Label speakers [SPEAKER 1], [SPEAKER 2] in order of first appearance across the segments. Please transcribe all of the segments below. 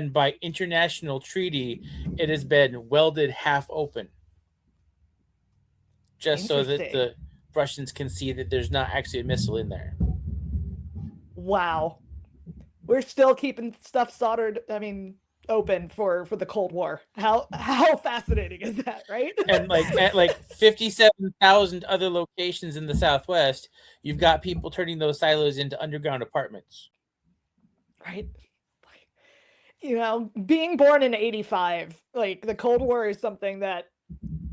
[SPEAKER 1] and by international treaty, it has been welded half open, just so that
[SPEAKER 2] Interesting.
[SPEAKER 1] the Russians can see that there's not actually a missile in there.
[SPEAKER 2] Wow. We're still keeping stuff soldered, I mean, open for the Cold War. How fascinating is that, right?
[SPEAKER 1] And like at like 57,000 other locations in the Southwest, you've got people turning those silos into underground apartments.
[SPEAKER 2] Right? Being born in 85, like the Cold War is something that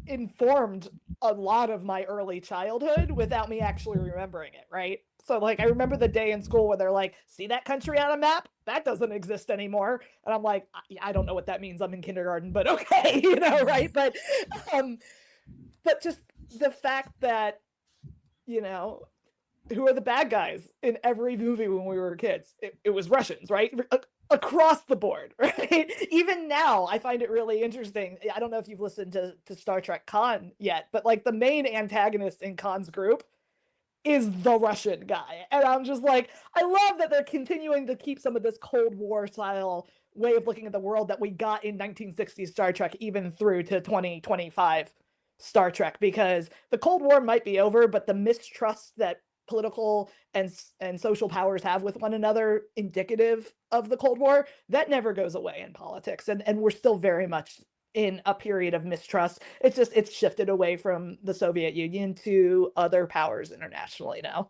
[SPEAKER 2] informed a lot of my early childhood without me actually remembering it, right? So like I remember the day in school where they're like, "See that country on a map? That doesn't exist anymore." And I'm like, I don't know what that means. I'm in kindergarten, but okay, right? Um but just the fact that, you know, who are the bad guys in every movie when we were kids? It was Russians, right? Across the board, right? Even now, I find it really interesting. I don't know if you've listened to Star Trek Khan yet, but like the main antagonist in Khan's group is the Russian guy. And I'm just like, I love that they're continuing to keep some of this Cold War style way of looking at the world that we got in 1960s Star Trek, even through to 2025 Star Trek, because the Cold War might be over, but the mistrust that political and social powers have with one another, indicative of the Cold War, that never goes away in politics, and we're still very much in a period of mistrust. It's just it's shifted away from the Soviet Union to other powers internationally now.